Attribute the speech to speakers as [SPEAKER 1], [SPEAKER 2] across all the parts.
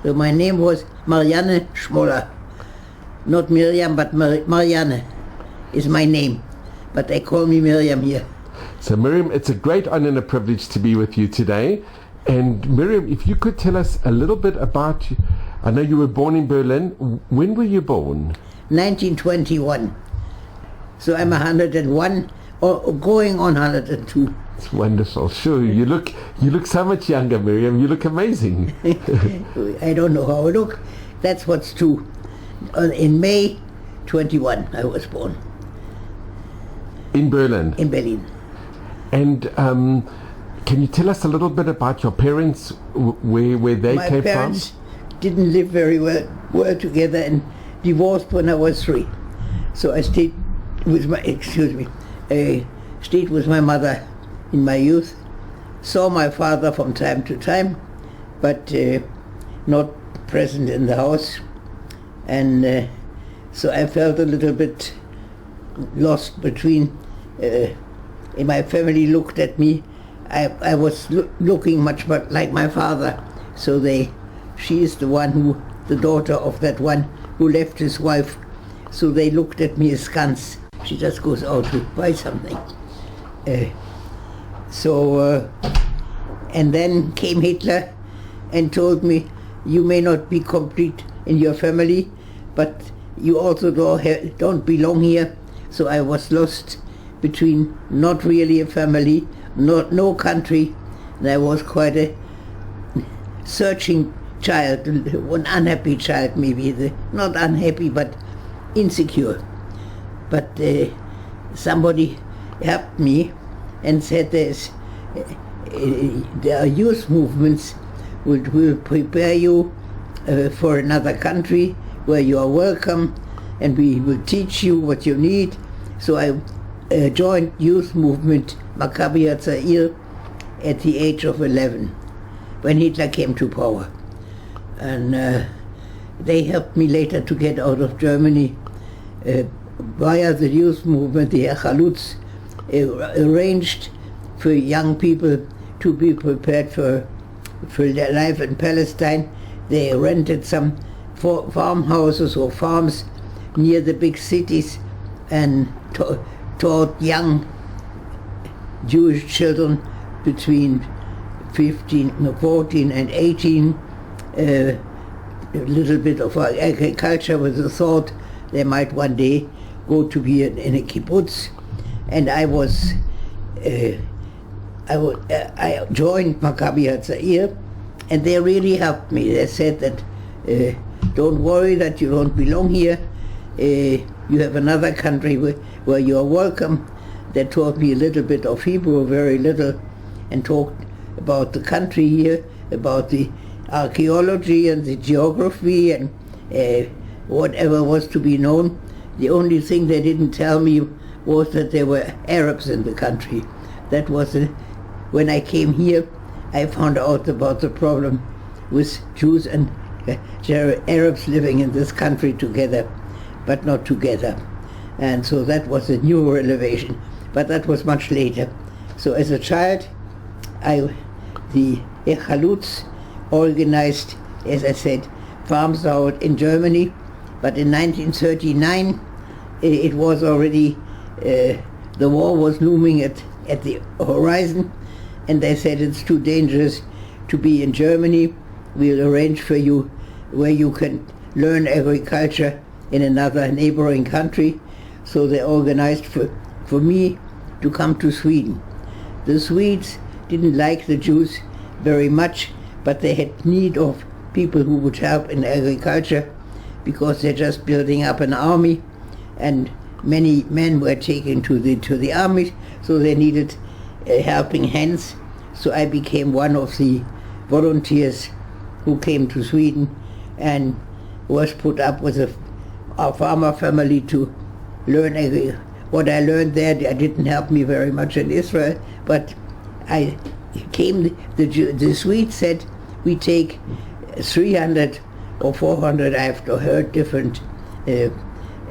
[SPEAKER 1] So my name was Marianne Schmoller. Not Miriam, but Marianne is my name. But they call me Miriam here.
[SPEAKER 2] So Miriam, it's a great honor and a privilege to be with you today. And Miriam, if you could tell us a little bit about, I know you were born in Berlin. When were you born?
[SPEAKER 1] 1921. So I'm 101 or going on 102.
[SPEAKER 2] It's wonderful. Sure, you look so much younger, Miriam. You look amazing.
[SPEAKER 1] I don't know how I look. That's what's true. In May 21, I was born.
[SPEAKER 2] In Berlin?
[SPEAKER 1] In Berlin.
[SPEAKER 2] And can you tell us a little bit about your parents, where they came from?
[SPEAKER 1] My parents didn't live very well together and divorced when I was 3. So I stayed with my mother in my youth, saw my father from time to time, but not present in the house. And so I felt a little bit lost between, my family looked at me. I was looking much like my father. So she is the daughter of that one who left his wife. So they looked at me askance. She just goes out to buy something. And then came Hitler and told me, you may not be complete in your family, but you also don't belong here. So I was lost between not really a family, no country, and I was quite a searching child, an unhappy child maybe, not unhappy but insecure. But somebody helped me and said there are youth movements which will prepare you for another country where you are welcome, and we will teach you what you need. So I joined youth movement Maccabi Hatzair at the age of 11 when Hitler came to power. And they helped me later to get out of Germany via the youth movement. The Chalutz arranged for young people to be prepared for their life in Palestine. They rented some farmhouses or farms near the big cities and taught young Jewish children between 14 and 18 a little bit of agriculture with the thought they might one day go to be in a kibbutz. And I joined Maccabi Hatzair, and they really helped me. They said that don't worry that you don't belong here. You have another country where you are welcome. They taught me a little bit of Hebrew, very little, and talked about the country here, about the archaeology and the geography and whatever was to be known. The only thing they didn't tell me was that there were Arabs in the country. That was when I came here, I found out about the problem with Jews and Arabs living in this country together, but not together. And so that was a new revelation, but that was much later. So as a child, the Chalutz organized, as I said, farms out in Germany, but in 1939 it was already, the war was looming at the horizon, and they said it's too dangerous to be in Germany. We'll arrange for you where you can learn agriculture in another neighboring country. So they organized for me to come to Sweden. The Swedes didn't like the Jews very much, but they had need of people who would help in agriculture because they're just building up an army, and many men were taken to the army, so they needed helping hands. So I became one of the volunteers who came to Sweden and was put up with a farmer family to learn what I learned there. It didn't help me very much in Israel, but the Swedes said, we take 300 or 400, I've heard different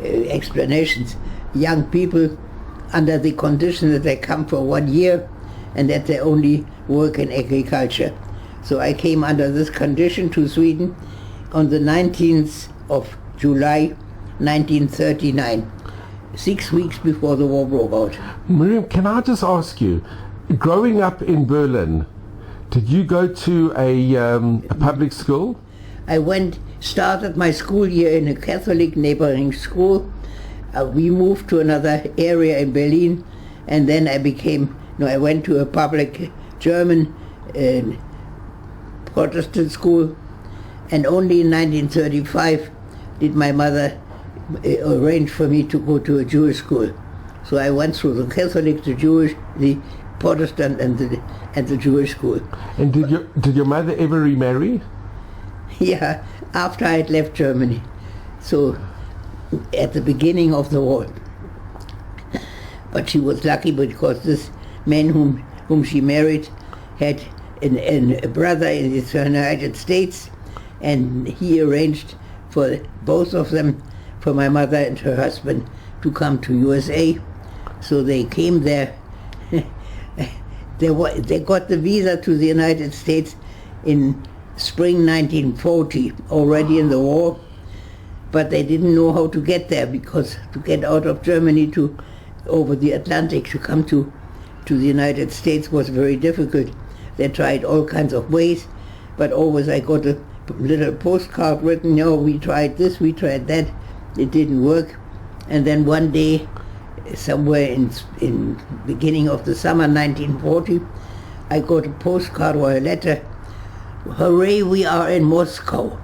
[SPEAKER 1] explanations, young people under the condition that they come for 1 year and that they only work in agriculture. So I came under this condition to Sweden, on the 19th of July 1939, 6 weeks before the war broke out.
[SPEAKER 2] Miriam, can I just ask you, growing up in Berlin, did you go to a public school?
[SPEAKER 1] I started my school year in a Catholic neighboring school. We moved to another area in Berlin, and then I went to a public German Protestant school, and only in 1935 did my mother arrange for me to go to a Jewish school. So I went through the Catholic, the Jewish, the Protestant, and the Jewish school.
[SPEAKER 2] And did your mother ever remarry?
[SPEAKER 1] Yeah, after I had left Germany. So at the beginning of the war. But she was lucky because this man whom she married had a brother in the United States, and he arranged for both of them, for my mother and her husband, to come to USA. So they came there. They got the visa to the United States in spring 1940, already in the war, but they didn't know how to get there, because to get out of Germany over the Atlantic to come to the United States was very difficult. They tried all kinds of ways, but always I got a little postcard written, no, we tried this, we tried that, it didn't work. And then one day, somewhere in beginning of the summer 1940, I got a postcard or a letter, hooray, we are in Moscow.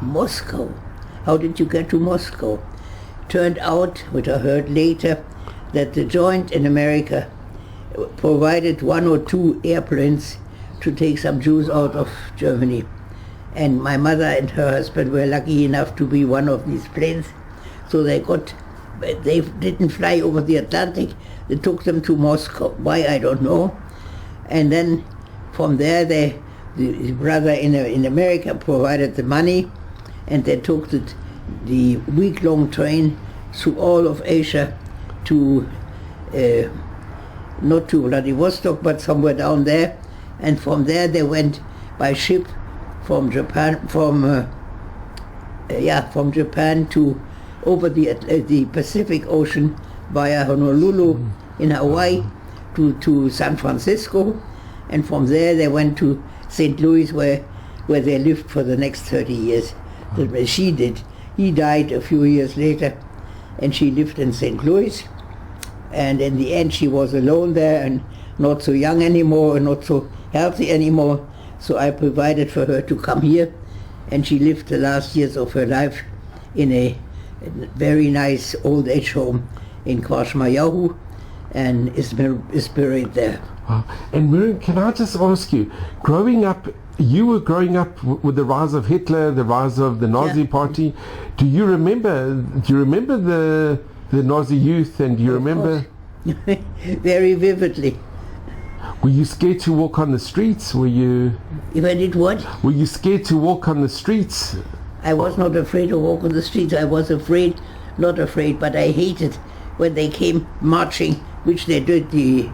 [SPEAKER 1] Moscow. How did you get to Moscow? Turned out, which I heard later, that the Joint in America provided 1 or 2 airplanes to take some Jews out of Germany. And my mother and her husband were lucky enough to be one of these planes. So they didn't fly over the Atlantic, they took them to Moscow. Why, I don't know. And then from there, the brother in America provided the money, and they took the week-long train through all of Asia to, not to Vladivostok, but somewhere down there. And from there they went by ship from Japan, from Japan to over the Pacific Ocean via Honolulu in Hawaii to San Francisco, and from there they went to St. Louis, where they lived for the next 30 years. She did. He died a few years later, and she lived in St. Louis. And in the end, she was alone there and not so young anymore and not so healthy anymore. So I provided for her to come here, and she lived the last years of her life in a very nice old age home in Kwashmayahu, and is buried there.
[SPEAKER 2] Wow. And Miriam, can I just ask you, you were growing up with the rise of Hitler, the rise of the Nazi Party. Do you remember the Nazi youth, and do you remember?
[SPEAKER 1] Very vividly.
[SPEAKER 2] Were you scared to walk on the streets?
[SPEAKER 1] If I did what?
[SPEAKER 2] Were you scared to walk on the streets?
[SPEAKER 1] I was not afraid to walk on the streets. I was not afraid, but I hated when they came marching, which they did, the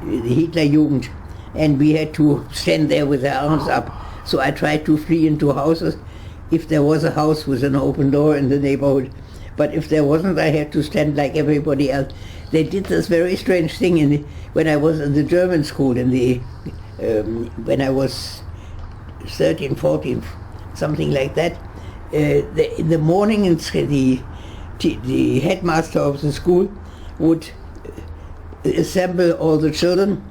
[SPEAKER 1] Hitlerjugend, and we had to stand there with our arms up. So I tried to flee into houses, if there was a house with an open door in the neighborhood. But if there wasn't, I had to stand like everybody else. They did this very strange thing when I was in the German school, when I was 13, 14, something like that. In the morning, the headmaster of the school would assemble all the children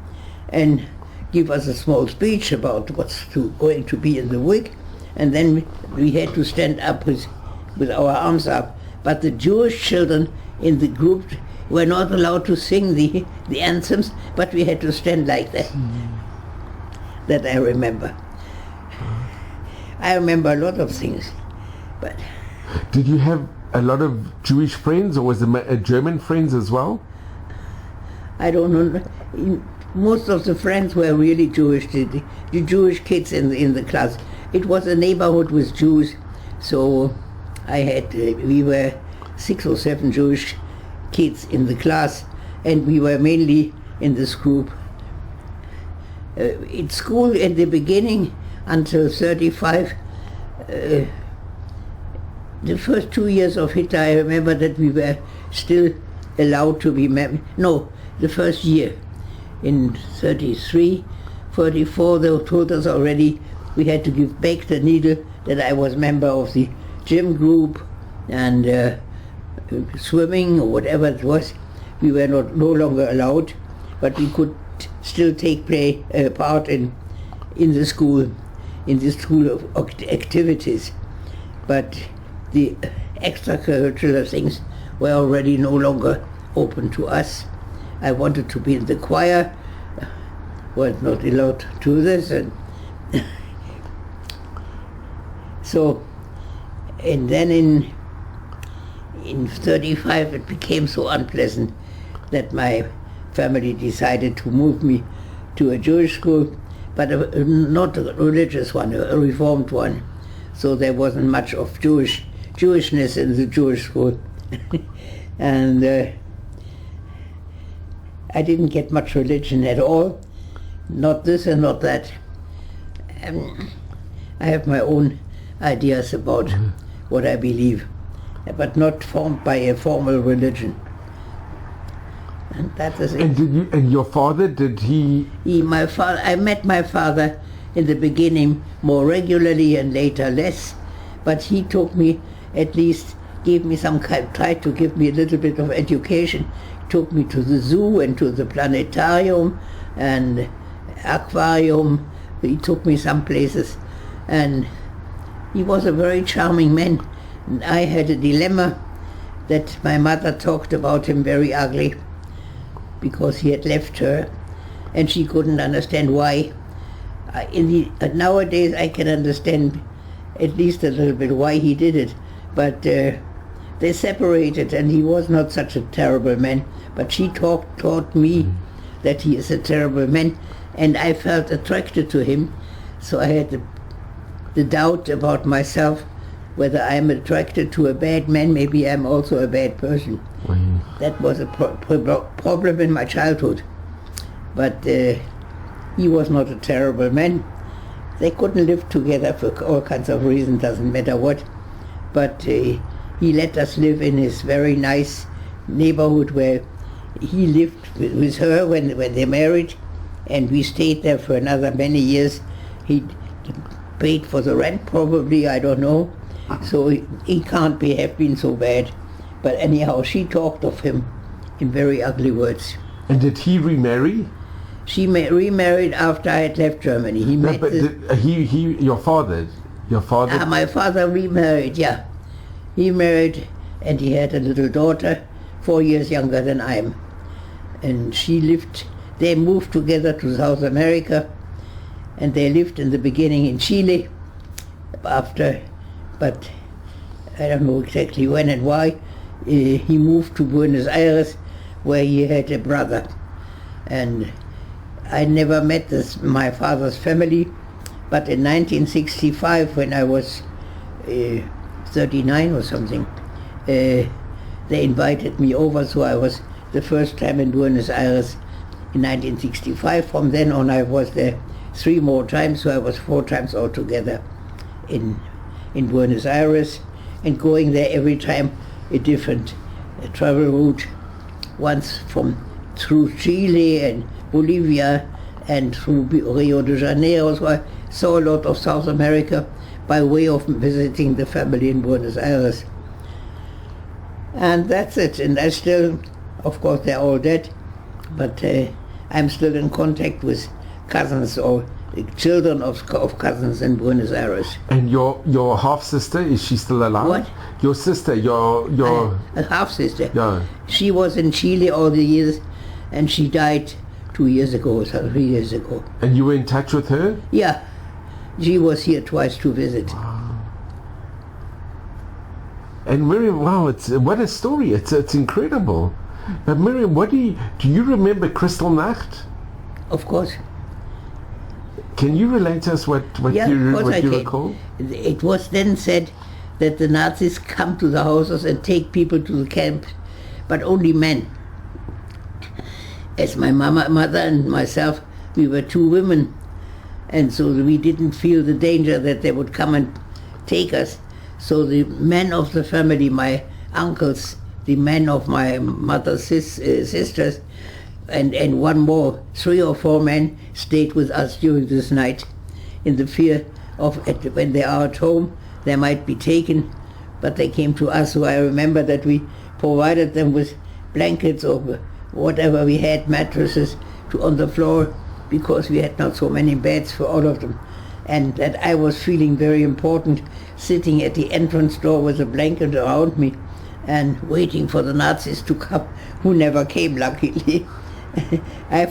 [SPEAKER 1] and give us a small speech about what's going to be in the week, and then we had to stand up with our arms up. But the Jewish children in the group were not allowed to sing the anthems, but we had to stand like that. That I remember. I remember a lot of things. But
[SPEAKER 2] did you have a lot of Jewish friends, or was it German friends as well?
[SPEAKER 1] I don't know. Most of the friends were really Jewish, the Jewish kids in the class. It was a neighborhood with Jews, so we were 6 or 7 Jewish kids in the class, and we were mainly in this group. In school, in the beginning, until 35, the first 2 years of Hitler, I remember that we were still allowed to be no, the first year. In 33, 44, they told us already we had to give back the needle, that I was member of the gym group and swimming or whatever it was. We were no longer allowed, but we could still take part in the school of activities. But the extracurricular things were already no longer open to us. I wanted to be in the choir, was not allowed to do this, and so, and then in 35 it became so unpleasant that my family decided to move me to a Jewish school, but not a religious one, a reformed one. So there wasn't much of Jewishness in the Jewish school. And I didn't get much religion at all, not this and not that. I have my own ideas about what I believe, but not formed by a formal religion. And that is it.
[SPEAKER 2] And your father, did he?
[SPEAKER 1] I met my father in the beginning more regularly and later less, but he took me, at least tried to give me a little bit of education. Took me to the zoo and to the planetarium and aquarium. He took me some places, and he was a very charming man. And I had a dilemma that my mother talked about him very ugly, because he had left her and she couldn't understand why. Nowadays I can understand at least a little bit why he did it, but they separated, and he was not such a terrible man, but she taught me that he is a terrible man, and I felt attracted to him, so I had the doubt about myself, whether I'm attracted to a bad man, maybe I'm also a bad person. That was a problem in my childhood. But he was not a terrible man. They couldn't live together for all kinds of reasons, doesn't matter what. But he let us live in his very nice neighborhood where he lived with her when they married, and we stayed there for another many years. He paid for the rent probably, I don't know. So he can't have been so bad. But anyhow, she talked of him in very ugly words.
[SPEAKER 2] And did he remarry?
[SPEAKER 1] She remarried after I had left Germany.
[SPEAKER 2] Your father?
[SPEAKER 1] My father remarried, yeah. He married, and he had a little daughter, 4 years younger than I am. And they moved together to South America, and they lived in the beginning in Chile, but I don't know exactly when and why. He moved to Buenos Aires, where he had a brother. And I never met my father's family, but in 1965, when I was 39 or something, they invited me over, so I was the first time in Buenos Aires in 1965. From then on I was there 3 more times, so I was 4 times altogether in Buenos Aires, and going there every time a different travel route, once through Chile and Bolivia and through Rio de Janeiro. So I saw a lot of South America by way of visiting the family in Buenos Aires. And that's it. And I still, of course, they're all dead, but I'm still in contact with cousins or children of cousins in Buenos Aires.
[SPEAKER 2] And your half-sister, is she still alive?
[SPEAKER 1] What?
[SPEAKER 2] Your sister, your
[SPEAKER 1] a half-sister.
[SPEAKER 2] Yeah.
[SPEAKER 1] She was in Chile all the years, and she died 2 years ago or 3 years ago.
[SPEAKER 2] And you were in touch with her?
[SPEAKER 1] Yeah. She was here twice to visit.
[SPEAKER 2] Wow. And Miriam, wow, what a story. It's incredible. But Miriam, do you remember Kristallnacht?
[SPEAKER 1] Of course.
[SPEAKER 2] Can you relate to us what you recall?
[SPEAKER 1] It was then said that the Nazis come to the houses and take people to the camp, but only men. As my mother and myself, we were 2 women, and so we didn't feel the danger that they would come and take us. So the men of the family, my uncles, the men of my mother's sisters, and one more, 3 or 4 men stayed with us during this night in the fear of when they are at home, they might be taken, but they came to us. So I remember that we provided them with blankets or whatever we had, mattresses on the floor, because we had not so many beds for all of them. And that I was feeling very important, sitting at the entrance door with a blanket around me and waiting for the Nazis to come, who never came, luckily. I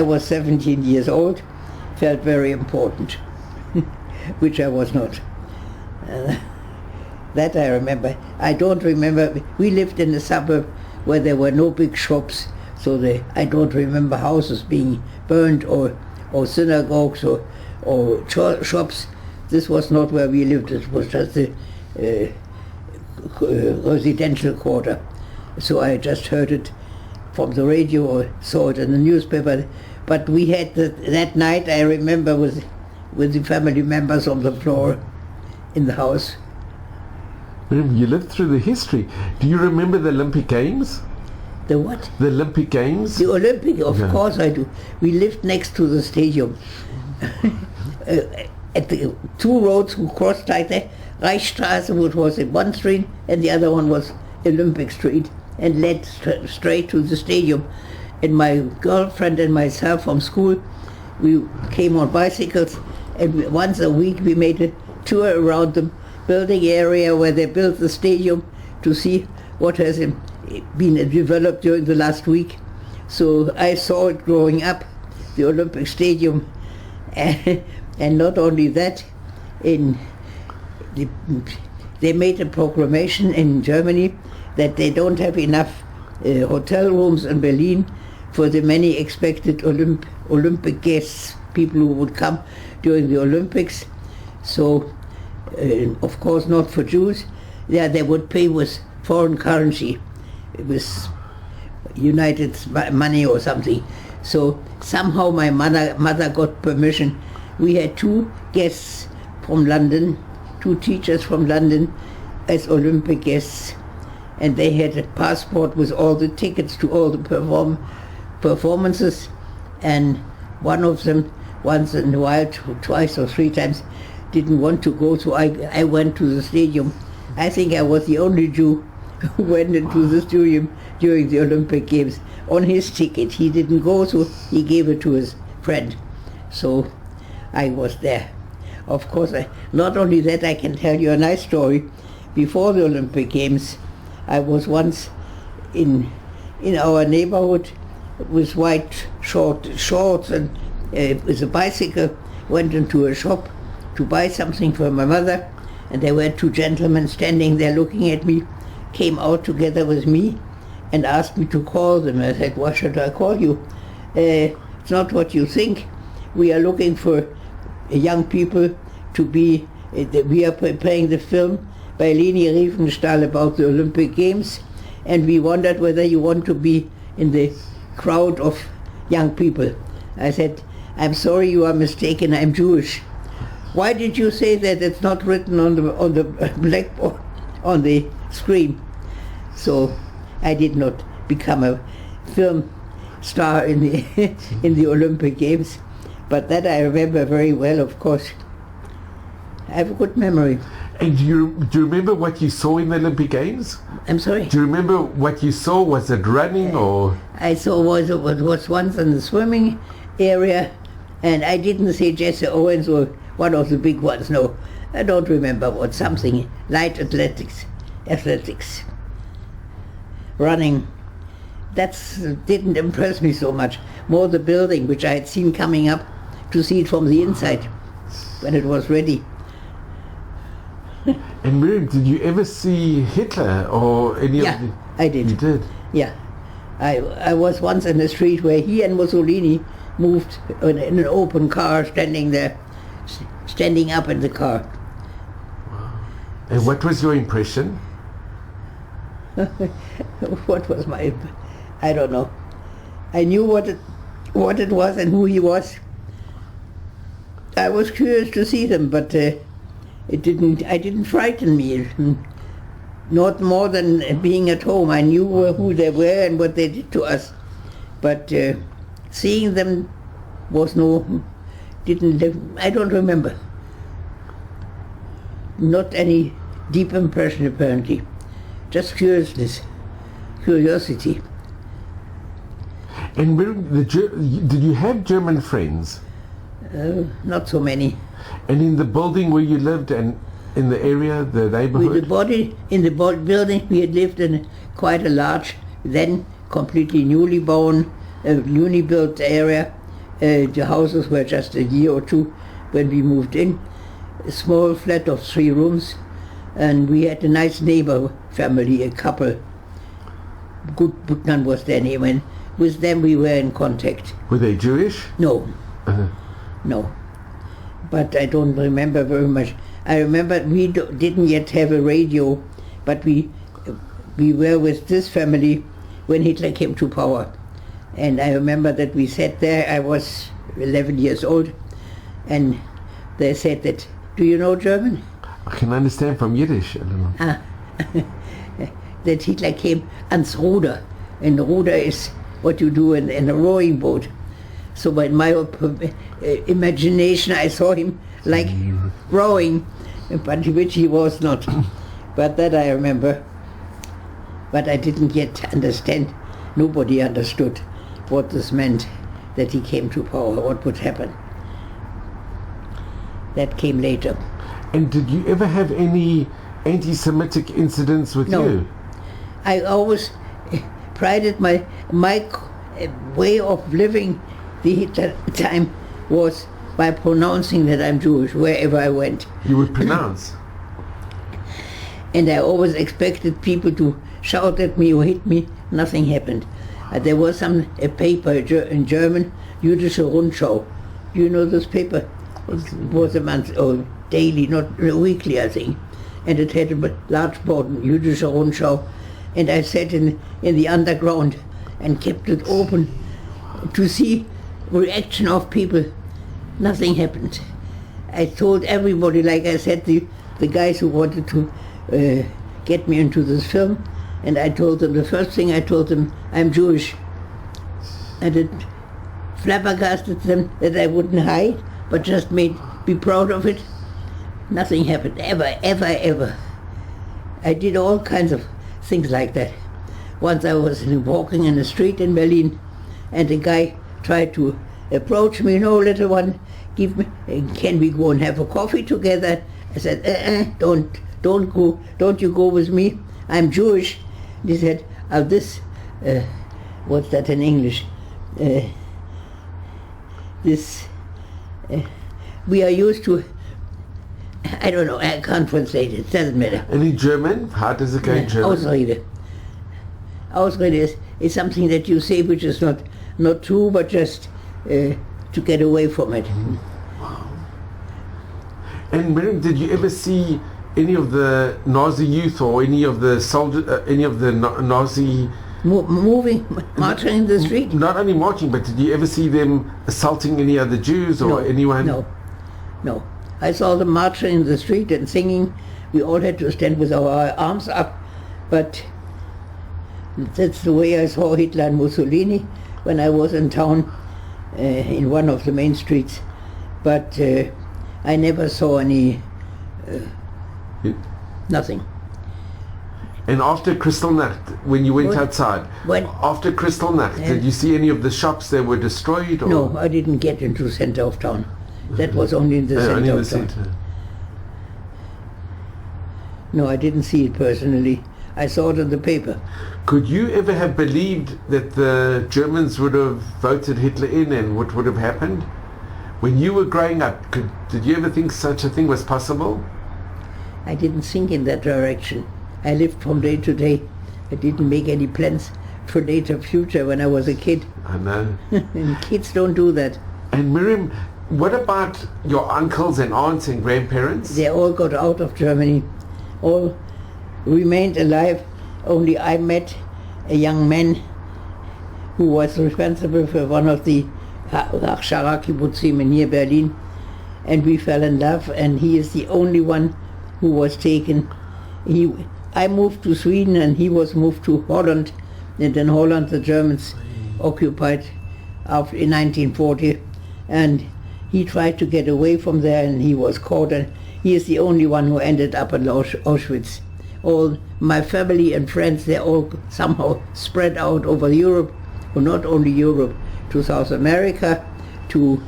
[SPEAKER 1] was 17 years old, felt very important, which I was not. That I remember. I don't remember. We lived in a suburb where there were no big shops, so I don't remember houses being burned or synagogues or shops. This was not where we lived. It was just a residential quarter. So I just heard it from the radio or saw it in the newspaper. But we had that night, I remember, with the family members on the floor in the house.
[SPEAKER 2] You lived through the history. Do you remember the Olympic Games?
[SPEAKER 1] The what?
[SPEAKER 2] The Olympic Games?
[SPEAKER 1] The Olympic, of course I do. We lived next to the stadium. At the 2 roads who crossed like that, Reichstraße, which was in one street, and the other one was Olympic Street, and led straight to the stadium. And my girlfriend and myself from school, we came on bicycles, and once a week we made a tour around the building area where they built the stadium to see what has been developed during the last week. So I saw it growing up, the Olympic Stadium, and not only that, they made a proclamation in Germany that they don't have enough hotel rooms in Berlin for the many expected Olympic guests, people who would come during the Olympics. So, of course not for Jews. Yeah, they would pay with foreign currency, with United money or something. So somehow my mother got permission. We had 2 guests from London, 2 teachers from London as Olympic guests, and they had a passport with all the tickets to all the performances, and one of them once in a while, twice or 3 times, didn't want to go, so I went to the stadium. I think I was the only Jew who went into the stadium during the Olympic Games on his ticket. He didn't go, so he gave it to his friend. So I was there. Of course, not only that, I can tell you a nice story. Before the Olympic Games, I was once in our neighborhood with white shorts and with a bicycle, went into a shop to buy something for my mother, and there were 2 gentlemen standing there looking at me, came out together with me and asked me to call them. I said, why should I call you? It's not what you think. We are looking for young people to be, we are preparing the film by Leni Riefenstahl about the Olympic Games, and we wondered whether you want to be in the crowd of young people. I said, I'm sorry, you are mistaken, I'm Jewish. Why did you say that? It's not written on the blackboard, on the screen. So I did not become a film star in the in the Olympic Games, but that I remember very well, of course. I have a good memory.
[SPEAKER 2] And do you remember what you saw in the Olympic Games?
[SPEAKER 1] I'm sorry?
[SPEAKER 2] Do you remember what you saw? Was it running or?
[SPEAKER 1] I saw was once in the swimming area, and I didn't see Jesse Owens or one of the big ones, no. I don't remember what, something, light athletics, running. That didn't impress me so much. More the building, which I had seen coming up to see it from the inside when it was ready.
[SPEAKER 2] And Miriam, did you ever see Hitler or any of the...
[SPEAKER 1] Yeah, I did.
[SPEAKER 2] You did?
[SPEAKER 1] Yeah. I was once in the street where he and Mussolini moved in an open car, standing there, standing up in the car.
[SPEAKER 2] And what was your impression?
[SPEAKER 1] What was my... I don't know. I knew what it was and who he was. I was curious to see them, but I didn't frighten me. Not more than being at home. I knew who they were and what they did to us. But seeing them was I don't remember. Not any deep impression apparently. Just curiosity.
[SPEAKER 2] And did you have German friends?
[SPEAKER 1] Not so many.
[SPEAKER 2] And in the building where you lived and in the area, the neighborhood?
[SPEAKER 1] In the building we had lived in quite a large, then completely newly built area. The houses were just a year or two when we moved in. A small flat of 3 rooms, and we had a nice neighbor family, a couple. Good Butnan was their name, and with them we were in contact.
[SPEAKER 2] Were they Jewish?
[SPEAKER 1] No. No. But I don't remember very much. I remember we didn't yet have a radio, but we were with this family when Hitler came to power. And I remember that we sat there, I was 11 years old, and they said that, do you know German?
[SPEAKER 2] I can understand from Yiddish. I don't know.
[SPEAKER 1] That Hitler came ans Ruder, and Ruder is what you do in a rowing boat. So in my imagination I saw him like rowing, but which he was not. But that I remember. But I didn't yet understand. Nobody understood what this meant, that he came to power, what would happen. That came later.
[SPEAKER 2] And did you ever have any anti-Semitic incidents with you?
[SPEAKER 1] I always prided my way of living the Hitler time was by pronouncing that I'm Jewish wherever I went.
[SPEAKER 2] You would pronounce?
[SPEAKER 1] And I always expected people to shout at me or hit me. Nothing happened. There was a paper in German, Jüdische Rundschau. You know this paper? It was a month or daily, not weekly, I think. And it had a large board, Jüdische Rundschau. And I sat in the underground and kept it open to see reaction of people. Nothing happened. I told everybody, like I said, the guys who wanted to get me into this film, and I told them, the first thing I told them, I'm Jewish. And it flabbergasted them that I wouldn't hide, but just be proud of it. Nothing happened, ever. I did all kinds of things like that. Once I was walking in the street in Berlin, and a guy tried to approach me, no, little one, can we go and have a coffee together? I said, don't go, don't you go with me, I'm Jewish. And he said, what's that in English? We are used to, I don't know, I can't translate it doesn't matter.
[SPEAKER 2] And in German? How does it go in German?
[SPEAKER 1] Ausrede is something that you say which is not true, but just to get away from it.
[SPEAKER 2] Wow. And Miriam, did you ever see any of the Nazi youth or any of the soldiers, Nazi...
[SPEAKER 1] marching in the street?
[SPEAKER 2] Not only marching, but did you ever see them assaulting any other Jews or anyone?
[SPEAKER 1] No. I saw them marching in the street and singing. We all had to stand with our arms up, but that's the way I saw Hitler and Mussolini when I was in town in one of the main streets. But I never saw any, nothing.
[SPEAKER 2] And after Kristallnacht, when you went outside, after Kristallnacht, did you see any of the shops that were destroyed? Or?
[SPEAKER 1] No, I didn't get into the center of town. That was only in the center of town. No, I didn't see it personally. I saw it in the paper.
[SPEAKER 2] Could you ever have believed that the Germans would have voted Hitler in and what would have happened? When you were growing up, did you ever think such a thing was possible?
[SPEAKER 1] I didn't think in that direction. I lived from day to day. I didn't make any plans for later future when I was a kid.
[SPEAKER 2] I know.
[SPEAKER 1] And kids don't do that.
[SPEAKER 2] And Miriam, what about your uncles and aunts and grandparents?
[SPEAKER 1] They all got out of Germany. All remained alive. Only I met a young man who was responsible for one of the Achshara kibbutzim near Berlin. and we fell in love, and he is the only one who was taken. I moved to Sweden and he was moved to Holland, and in Holland the Germans occupied in 1940, and he tried to get away from there and he was caught, and he is the only one who ended up in Auschwitz. All my family and friends, they're all somehow spread out over Europe, or not only Europe, to South America, to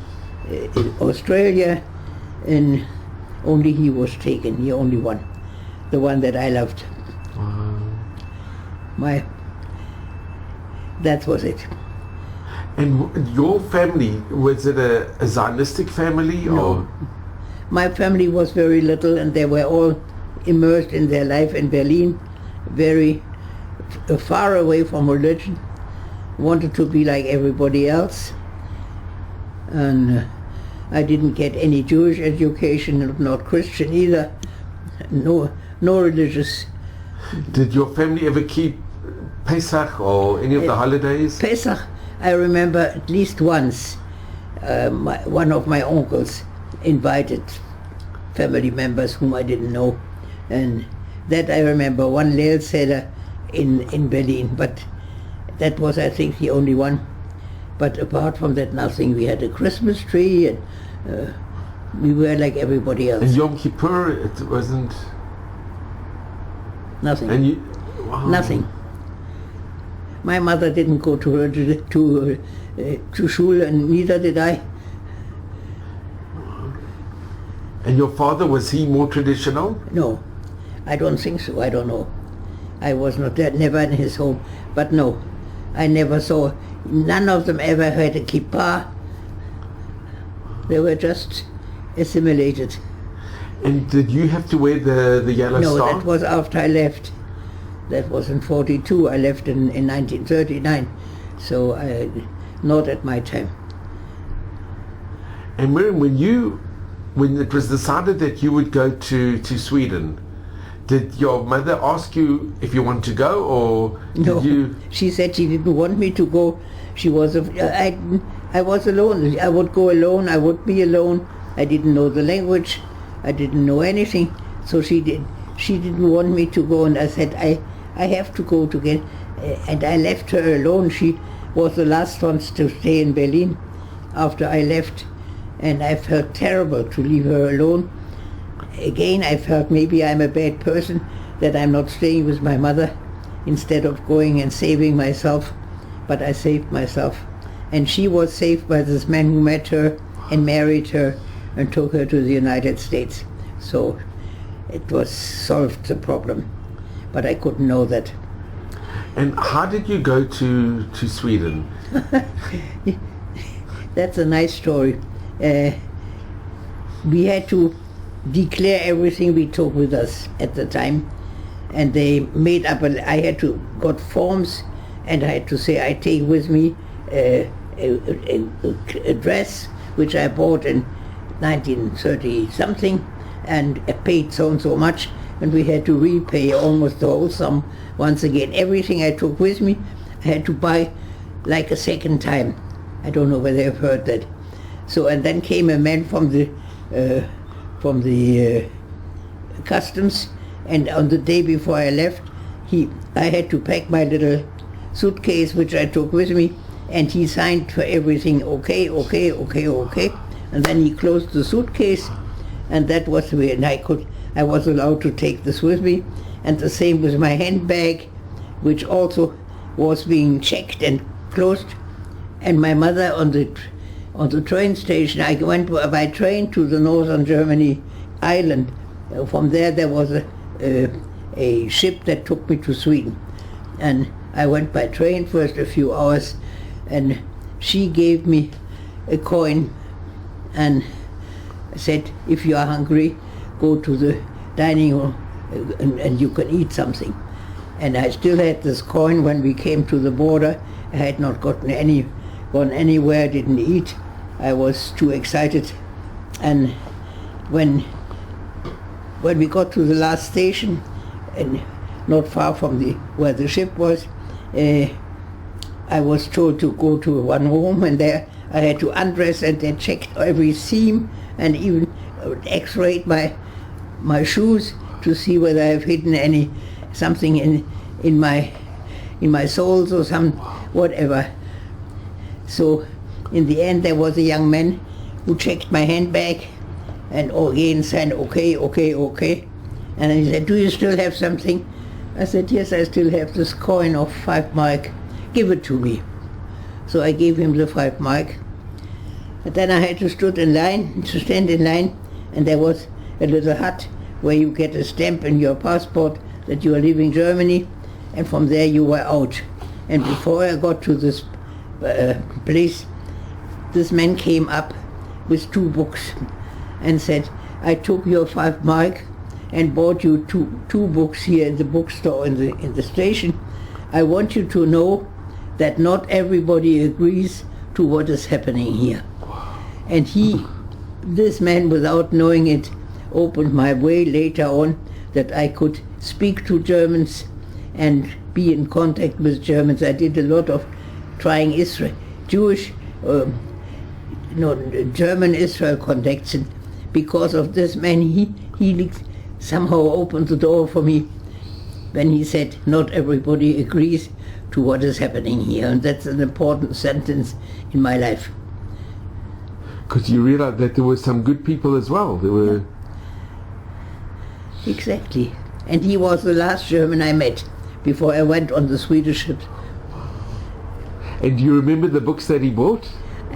[SPEAKER 1] Australia, and only he was taken, the only one, the one that I loved. That was it.
[SPEAKER 2] And your family, was it a Zionistic family?
[SPEAKER 1] No.
[SPEAKER 2] Or?
[SPEAKER 1] My family was very little, and they were all immersed in their life in Berlin, very far away from religion, wanted to be like everybody else. And I didn't get any Jewish education, not Christian either, no religious.
[SPEAKER 2] Did your family ever keep Pesach or any of the holidays?
[SPEAKER 1] Pesach, I remember at least once, one of my uncles invited family members whom I didn't know, and that I remember, one Leil Seder in Berlin, but that was, I think, the only one. But apart from that, nothing. We had a Christmas tree, and we were like everybody else.
[SPEAKER 2] And Yom Kippur, it wasn't...
[SPEAKER 1] Nothing.
[SPEAKER 2] And you... Wow.
[SPEAKER 1] Nothing. My mother didn't go to shul, and neither did I.
[SPEAKER 2] And your father, was he more traditional?
[SPEAKER 1] No, I don't think so. I don't know. I was not there, never in his home. But no, I never saw. None of them ever had a kippah. They were just assimilated.
[SPEAKER 2] And did you have to wear the yellow star?
[SPEAKER 1] No, that was after I left. That was in 42. I left in 1939. So not at my time.
[SPEAKER 2] And Miriam, when it was decided that you would go to Sweden, did your mother ask you if you want to go, or did
[SPEAKER 1] no,
[SPEAKER 2] you?
[SPEAKER 1] She said she didn't want me to go. She was. I was alone. I would go alone. I would be alone. I didn't know the language. I didn't know anything. So she didn't want me to go, and I said I have to go to get. And I left her alone. She was the last one to stay in Berlin after I left, and I felt terrible to leave her alone. Again, I felt maybe I'm a bad person, that I'm not staying with my mother instead of going and saving myself. But I saved myself. And she was saved by this man who met her and married her and took her to the United States. So it was solved, the problem. But I couldn't know that.
[SPEAKER 2] And how did you go to Sweden?
[SPEAKER 1] That's a nice story. We had to declare everything we took with us at the time, and they made up I had to got forms, and I had to say I take with me a dress which I bought in 1930 something, and I paid so and so much, and we had to repay almost the whole sum once again. Everything I took with me I had to buy like a second time. I don't know whether you've heard that. So, and then came a man from the customs, and on the day before I left, I had to pack my little suitcase which I took with me, and he signed for everything, okay, and then he closed the suitcase, and that was the way, and I was allowed to take this with me, and the same with my handbag, which also was being checked and closed. And my mother on the train station, I went by train to the northern Germany island. From there was a ship that took me to Sweden, and I went by train first a few hours, and she gave me a coin and said, if you are hungry, go to the dining room and you can eat something. And I still had this coin when we came to the border. I had not gone anywhere, didn't eat. I was too excited. And when we got to the last station, and not far from where the ship was, I was told to go to one room, and there I had to undress, and they checked every seam and even x-rayed my shoes to see whether I've hidden something in my soles or some whatever. So in the end there was a young man who checked my handbag and again said okay. And he said, "Do you still have something?" I said, "Yes, I still have this coin of 5 mark. Give it to me." So I gave him the 5 mark. And then I had to stand in line, and there was a little hut where you get a stamp in your passport that you are leaving Germany, and from there you were out. And before I got to this place, this man came up with 2 books and said, "I took your 5 mark and bought you two books here in the bookstore in the station. I want you to know that not everybody agrees to what is happening here." And this man, without knowing it, opened my way later on that I could speak to Germans and be in contact with Germans. I did a lot of trying German-Israel contacts, and because of this man, he somehow opened the door for me when he said, "Not everybody agrees to what is happening here," and that's an important sentence in my life.
[SPEAKER 2] Because you realized that there were some good people as well. There were...
[SPEAKER 1] Exactly. And he was the last German I met before I went on the Swedish ship.
[SPEAKER 2] And do you remember the books that he bought?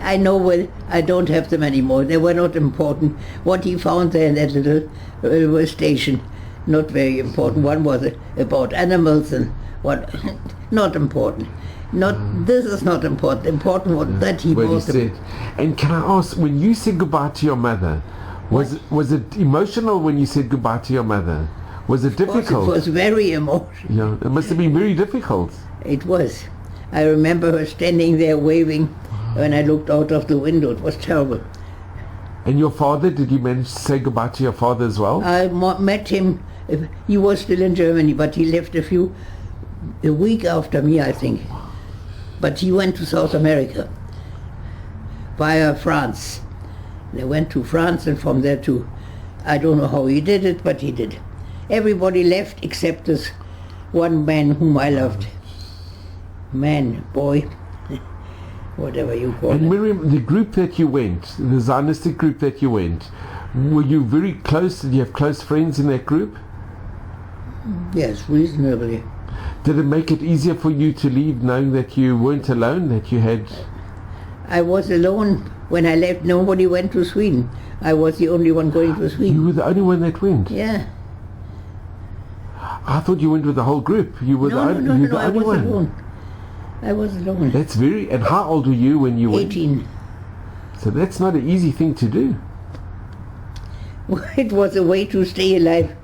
[SPEAKER 1] I know, well, I don't have them anymore. They were not important. What he found there in that little railway station, not very important. One was about animals and one, not important. This is not important. Important was that he bought them.
[SPEAKER 2] And can I ask, when you said goodbye to your mother, was it emotional when you said goodbye to your mother? Was it difficult?
[SPEAKER 1] It was very emotional.
[SPEAKER 2] Yeah, it must have been very difficult.
[SPEAKER 1] It was. I remember her standing there waving when I looked out of the window. It was terrible.
[SPEAKER 2] And your father, did you manage to say goodbye to your father as well?
[SPEAKER 1] I met him. He was still in Germany, but he left a week after me, I think. But he went to South America via France. They went to France and from there to, I don't know how he did it, but he did. Everybody left except this one man whom I loved. Man, boy, whatever you call it.
[SPEAKER 2] And Miriam, the group that you went, the Zionistic group that you went, were you very close? Did you have close friends in that group?
[SPEAKER 1] Yes, reasonably.
[SPEAKER 2] Did it make it easier for you to leave knowing that you weren't alone, that you had...
[SPEAKER 1] I was alone when I left. Nobody went to Sweden. I was the only one going to Sweden.
[SPEAKER 2] You were the only one that went?
[SPEAKER 1] Yeah.
[SPEAKER 2] I thought you went with the whole group. You were the only one.
[SPEAKER 1] I was alone. I was alone.
[SPEAKER 2] That's very... And how old were you when you went?
[SPEAKER 1] 18.
[SPEAKER 2] So that's not an easy thing to do.
[SPEAKER 1] It was a way to stay alive.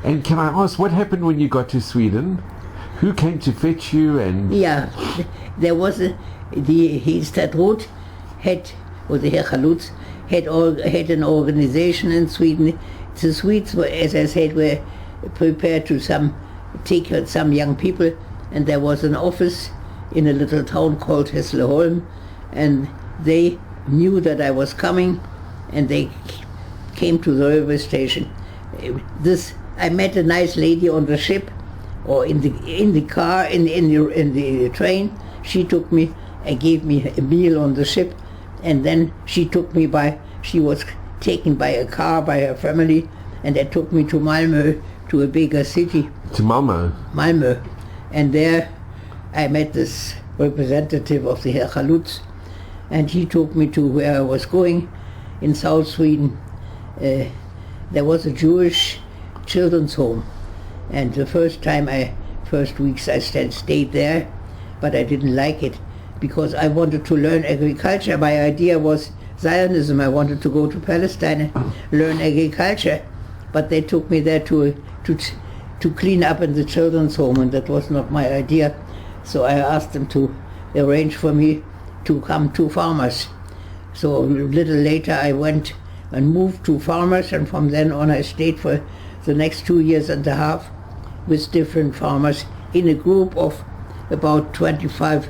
[SPEAKER 2] And can I ask, what happened when you got to Sweden? Who came to fetch you? And
[SPEAKER 1] yeah, there was the Stadtrot or the Herr Chalutz had an organization in Sweden. The Swedes were, as I said, were prepared to take some young people, and there was an office in a little town called Hässleholm, and they knew that I was coming, and they came to the railway station. I met a nice lady on the ship, or in the car, in the train. She took me and gave me a meal on the ship, and then she was taken by a car by her family, and they took me to Malmö, to a bigger city.
[SPEAKER 2] To Malmö?
[SPEAKER 1] Malmö. And there I met this representative of the Herr Chalutz, and he took me to where I was going in South Sweden. There was a Jewish children's home, and the first weeks I stayed there, but I didn't like it because I wanted to learn agriculture. My idea was Zionism. I wanted to go to Palestine and learn agriculture, but they took me there to clean up in the children's home, and that was not my idea. So I asked them to arrange for me to come to Farmers. So a little later I went and moved to Farmers, and from then on I stayed for the next 2 years and a half with different farmers in a group of about 25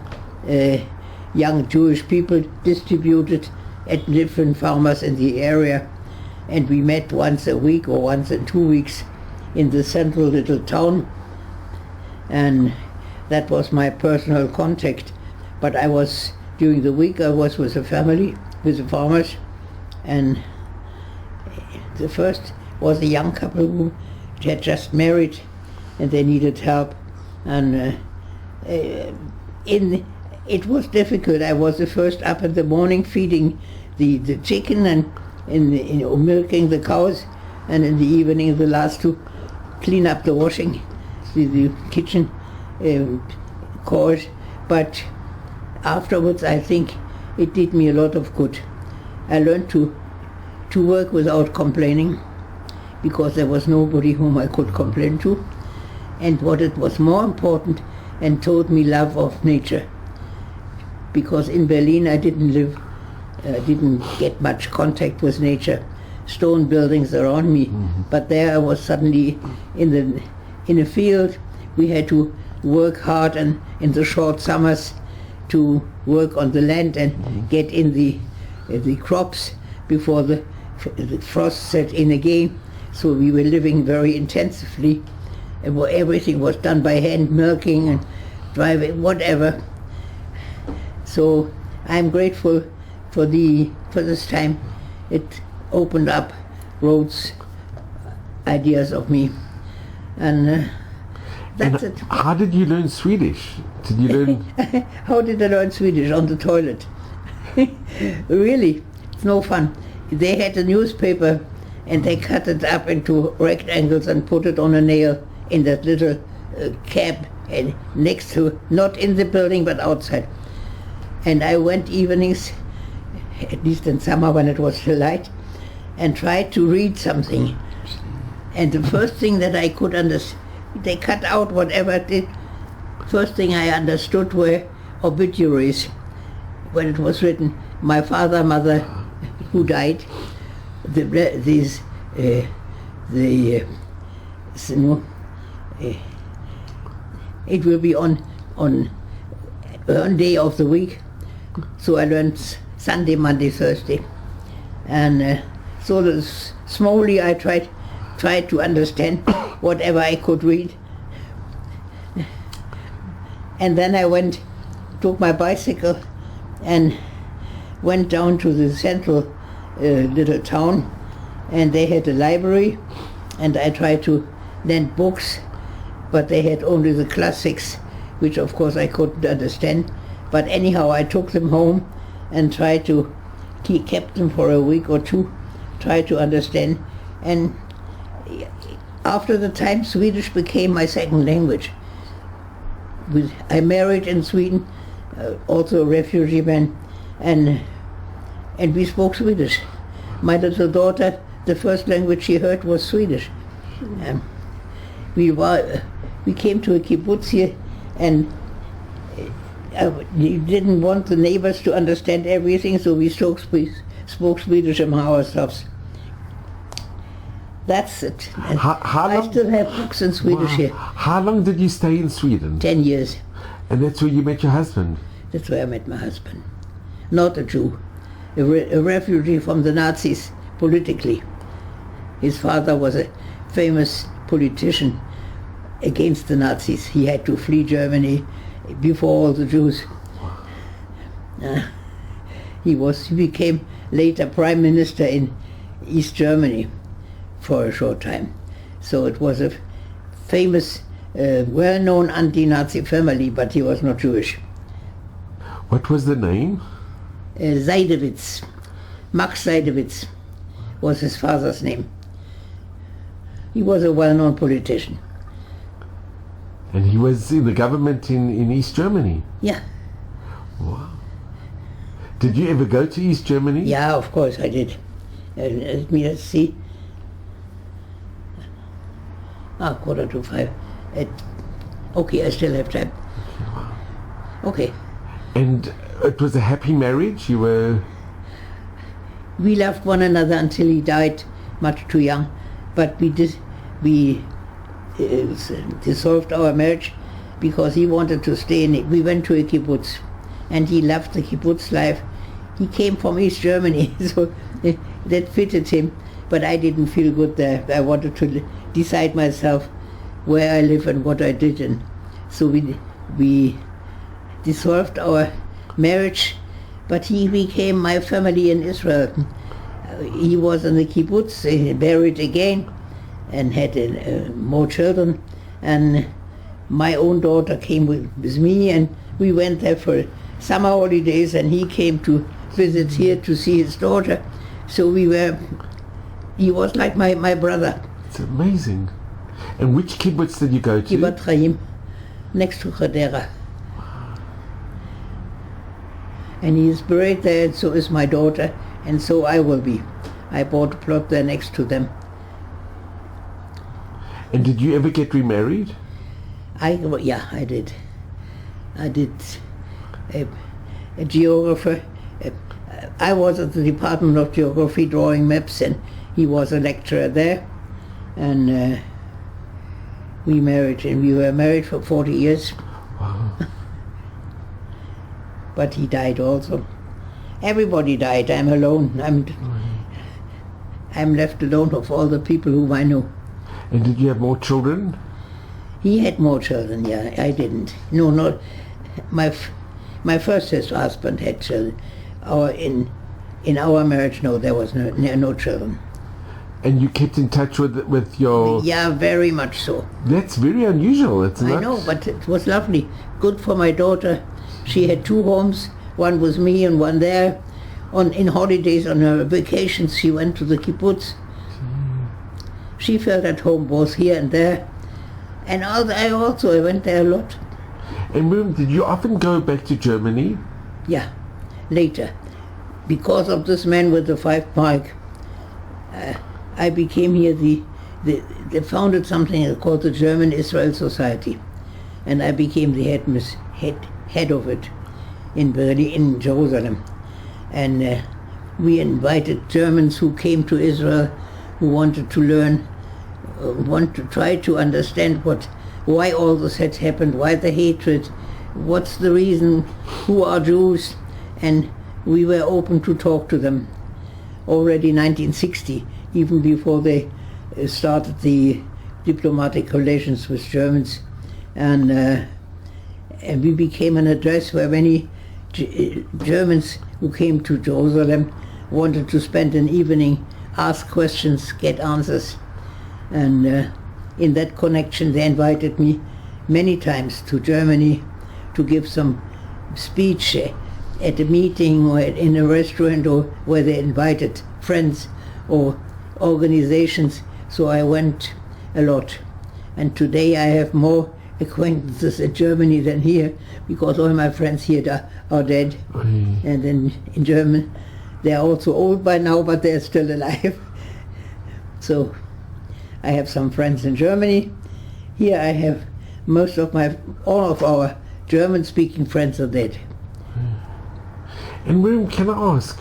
[SPEAKER 1] young Jewish people distributed at different farmers in the area, and we met once a week or once in 2 weeks in the central little town, and that was my personal contact. But during the week I was with the family, with the farmers, and the first was a young couple who had just married and they needed help, and it was difficult. I was the first up in the morning feeding the chicken and milking the cows, and in the evening the last to clean up the washing, the kitchen chores. But afterwards I think it did me a lot of good. I learned to work without complaining, because there was nobody whom I could complain to. And what it was more important, and taught me love of nature, because in Berlin I didn't get much contact with nature. Stone buildings around me, but there I was suddenly in a field. We had to work hard, and in the short summers to work on the land and get in the crops before the frost set in again. So we were living very intensively, and everything was done by hand, milking and driving, whatever. So I'm grateful for this time. It opened up roads, ideas of me, and that's it.
[SPEAKER 2] How did you learn Swedish? Did you learn?
[SPEAKER 1] How did I learn Swedish? On the toilet. Really, it's no fun. They had a newspaper, and they cut it up into rectangles and put it on a nail in that little cab, and next to, not in the building but outside. And I went evenings, at least in summer when it was still light, and tried to read something. And the first thing that I could understand, they cut out whatever it did. First thing I understood were obituaries. When it was written, my father, mother, who died, it will be on one day of the week. So I learned Sunday, Monday, Thursday, and so slowly I tried to understand whatever I could read. And then I took my bicycle and went down to the central little town, and they had a library, and I tried to lend books, but they had only the classics, which of course I couldn't understand. But anyhow, I took them home and kept them for a week or two, tried to understand, and after the time Swedish became my second language. I married in Sweden, also a refugee man, and we spoke Swedish. My little daughter, the first language she heard was Swedish. We came to a kibbutz here, and we didn't want the neighbors to understand everything, so we spoke Swedish among ourselves. That's it. I still have books in Swedish here.
[SPEAKER 2] How long did you stay in Sweden?
[SPEAKER 1] 10 years.
[SPEAKER 2] And that's where you met your husband?
[SPEAKER 1] That's where I met my husband. Not a Jew. A refugee from the Nazis, politically. His father was a famous politician against the Nazis. He had to flee Germany before all the Jews. He became later prime minister in East Germany for a short time. So it was a famous, well-known anti-Nazi family, but he was not Jewish.
[SPEAKER 2] What was the name?
[SPEAKER 1] Seidewitz. Max Seidewitz was his father's name. He was a well-known politician.
[SPEAKER 2] And he was in the government in East Germany?
[SPEAKER 1] Yeah.
[SPEAKER 2] Wow. Did you ever go to East Germany?
[SPEAKER 1] Yeah, of course I did. Let me just see. 4:45. Okay, I still have time. Okay.
[SPEAKER 2] And it was a happy marriage?
[SPEAKER 1] We loved one another until he died much too young, but we dissolved our marriage because he wanted to stay in it. We went to a kibbutz, and he loved the kibbutz life. he came from East Germany, so that fitted him. But I didn't feel good there. I wanted to decide myself where I live and what I did, and so we dissolved our marriage. But he became my family in Israel. He was in the kibbutz, married again, and had more children. And my own daughter came with me, and we went there for summer holidays, and he came to visit here to see his daughter. So he was like my brother.
[SPEAKER 2] It's amazing. And which kibbutz did you go to?
[SPEAKER 1] Kibbutz Chaim, next to Hadera. And he is buried there, and so is my daughter, and so I will be. I bought a plot there next to them.
[SPEAKER 2] And did you ever get remarried?
[SPEAKER 1] Yeah, I did. I did a geographer. I was at the Department of Geography drawing maps, and he was a lecturer there. And we married, and we were married for 40 years.
[SPEAKER 2] Wow.
[SPEAKER 1] But he died also. Everybody died. I'm alone. I'm left alone of all the people whom I know.
[SPEAKER 2] And did you have more children?
[SPEAKER 1] He had more children, yeah. I didn't. No, not my first husband had children. In our marriage, no, there was no children.
[SPEAKER 2] And you kept in touch with your...
[SPEAKER 1] Yeah, very much so.
[SPEAKER 2] That's very unusual. It's not...
[SPEAKER 1] I know, but it was lovely. Good for my daughter. She had 2 homes. One was me and one there. In holidays, on her vacations, she went to the kibbutz. She felt at home both here and there. And I went there a lot.
[SPEAKER 2] And Miriam, did you often go back to Germany?
[SPEAKER 1] Yeah, later. Because of this man with the 5 mark, I became here they founded something called the German Israel Society. And I became the head of it in Berlin, in Jerusalem. And we invited Germans who came to Israel, who wanted to learn, want to try to understand why all this had happened, why the hatred, what's the reason, who are Jews, and we were open to talk to them. Already 1960, even before they started the diplomatic relations with Germans, and we became an address where many Germans who came to Jerusalem wanted to spend an evening, ask questions, get answers. And in that connection they invited me many times to Germany to give some speech at a meeting or in a restaurant, or where they invited friends or organizations. So I went a lot. And today I have more acquaintances in Germany than here, because all my friends here are dead. And then in German, they are also old by now, but they are still alive. So I have some friends in Germany. Here I have all of our German-speaking friends are dead.
[SPEAKER 2] And Miriam, can I ask,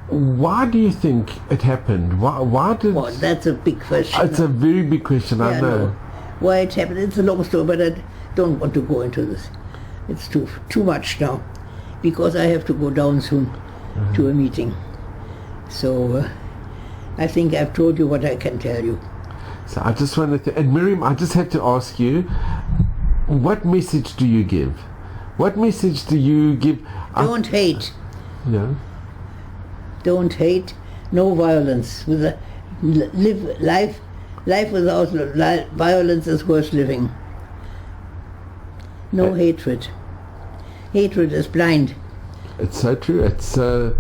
[SPEAKER 2] why do you think it happened? Why did...
[SPEAKER 1] Well, that's a big question.
[SPEAKER 2] It's a very big question,
[SPEAKER 1] yeah,
[SPEAKER 2] I know.
[SPEAKER 1] No. Why it happened, it's a long story, but I don't want to go into this. It's too much now, because I have to go down soon to a meeting. So I think I've told you what I can tell you.
[SPEAKER 2] So I just wanted to... And Miriam, I just had to ask you, what message do you give? What message do you give?
[SPEAKER 1] Don't hate.
[SPEAKER 2] Yeah.
[SPEAKER 1] Don't hate. No violence. Life without violence is worth living. No hatred. Hatred is blind.
[SPEAKER 2] It's so true. It's and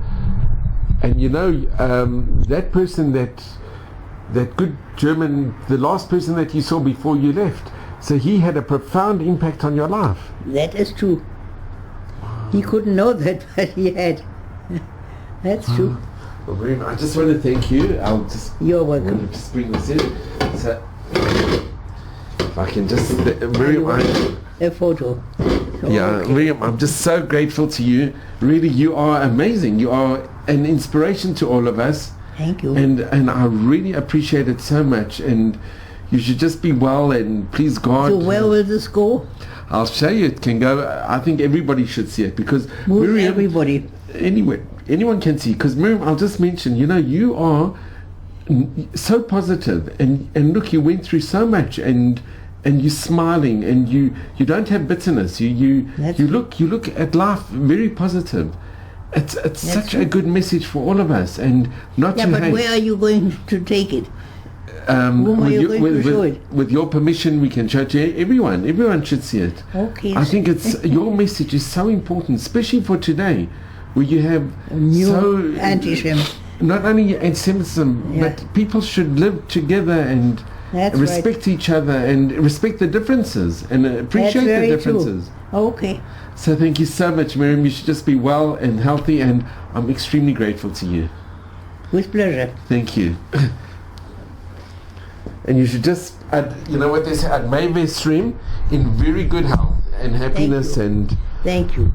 [SPEAKER 2] you know, that person, that good German, the last person that you saw before you left, so he had a profound impact on your life.
[SPEAKER 1] That is true. He couldn't know that, but he had. That's true.
[SPEAKER 2] Well, Miriam, I just want to thank you.
[SPEAKER 1] You're welcome.
[SPEAKER 2] I'll just bring this in. So, if I can just... Miriam,
[SPEAKER 1] a photo.
[SPEAKER 2] Yeah, okay. Miriam, I'm just so grateful to you. Really, you are amazing. You are an inspiration to all of us.
[SPEAKER 1] Thank you.
[SPEAKER 2] And I really appreciate it so much. And you should just be well and please God.
[SPEAKER 1] So where will this go?
[SPEAKER 2] I'll show you. It can go. I think everybody should see it because
[SPEAKER 1] Everybody.
[SPEAKER 2] Anyway, anyone can see. Because Miriam, I'll just mention. You are so positive, and look, you went through so much, and you're smiling, and you don't have bitterness. You look at life very positive. It's such a good message for all of us, and not to
[SPEAKER 1] but
[SPEAKER 2] hate.
[SPEAKER 1] where are you going to take it? Whom are you going to show it?
[SPEAKER 2] With your permission, we can show it to everyone. Everyone should see it.
[SPEAKER 1] Okay.
[SPEAKER 2] I think it's your message is so important, especially for today, where you have
[SPEAKER 1] new anti-Semitism.
[SPEAKER 2] Not only anti-Semitism, but people should live together and respect each other and respect the differences and appreciate the differences.
[SPEAKER 1] True. Okay.
[SPEAKER 2] So thank you so much, Miriam. You should just be well and healthy, and I'm extremely grateful to you.
[SPEAKER 1] With pleasure.
[SPEAKER 2] Thank you. And you should just, you know what they say, may they stream in very good health and happiness.
[SPEAKER 1] Thank you.